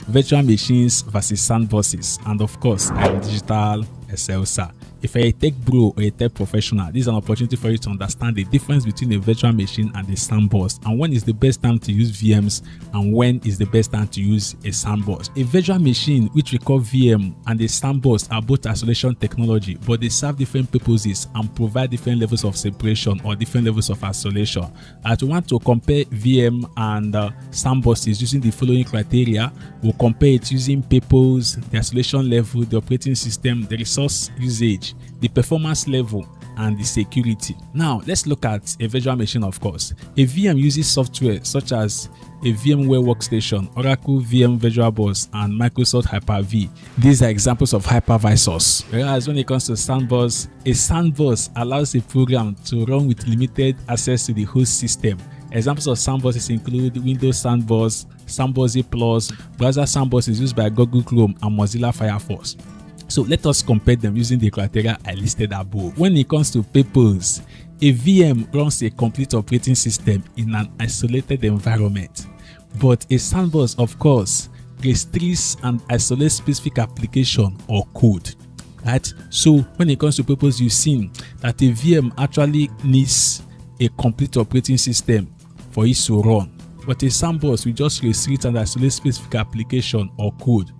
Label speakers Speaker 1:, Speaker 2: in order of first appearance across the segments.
Speaker 1: virtual machines versus sandboxes, and of course, I'm digital Eselsa. If you're a tech bro or a tech professional, this is an opportunity for you to understand the difference between a virtual machine and a sandbox, and when is the best time to use VMs and when is the best time to use a sandbox. A virtual machine, which we call VM, and a sandbox are both isolation technology, but they serve different purposes and provide different levels of separation or different levels of isolation. As we want to compare VM and sandboxes using the following criteria, we'll compare it using purpose, the isolation level, the operating system, the resource usage, the performance level, and the security. Now let's look at a virtual machine. Of course, a VM uses software such as a VMware workstation, Oracle VM VirtualBox, and Microsoft Hyper-V. These are examples of hypervisors. Whereas when it comes to sandbox, a sandbox allows a program to run with limited access to the host system. Examples of sandboxes include Windows Sandbox, Sandbox Plus, browser sandbox is used by Google Chrome and Mozilla Firefox. So let us compare them using the criteria I listed above. When it comes to purpose, a VM runs a complete operating system in an isolated environment, but a sandbox, of course, restricts and isolates specific application or code. Right? So when it comes to purpose, you've seen that a VM actually needs a complete operating system for it to run, but a sandbox will just restrict and isolate specific application or code.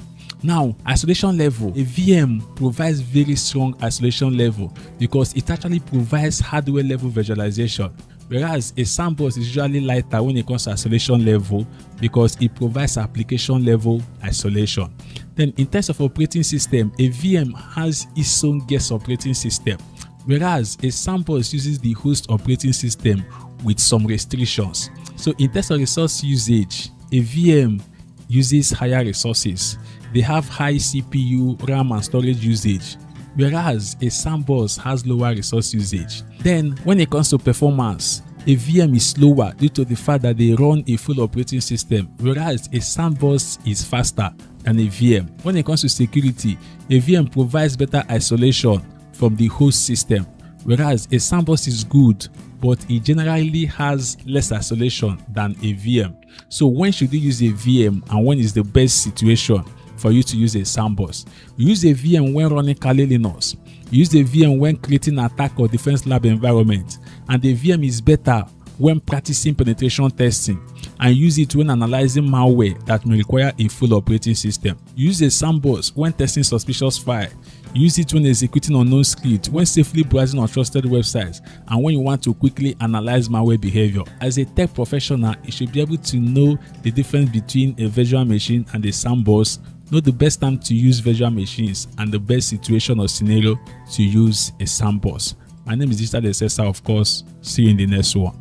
Speaker 1: Now, isolation level. A VM provides very strong isolation level because it actually provides hardware level virtualization, whereas a sandbox is usually lighter when it comes to isolation level because it provides application level isolation. Then in terms of operating system, a VM has its own guest operating system, whereas a sandbox uses the host operating system with some restrictions. So in terms of resource usage, a VM uses higher resources. They have high CPU, RAM, and storage usage, whereas a sandbox has lower resource usage. Then when it comes to performance, a VM is slower due to the fact that they run a full operating system, whereas a sandbox is faster than a VM. When it comes to security, a VM provides better isolation from the host system, whereas a sandbox is good, but it generally has less isolation than a VM. So when should you use a VM and when is the best situation for you to use a sandbox? You use a VM when running Kali Linux. You use a VM when creating an attack or defense lab environment, and the VM is better when practicing penetration testing, and use it when analyzing malware that may require a full operating system. Use a sandbox when testing suspicious file. Use it when executing unknown script, when safely browsing untrusted websites, and when you want to quickly analyze malware behavior. As a tech professional, you should be able to know the difference between a virtual machine and a sandbox, know the best time to use virtual machines, and the best situation or scenario to use a sandbox. My name is Digital Eselsa, of course. See you in the next one.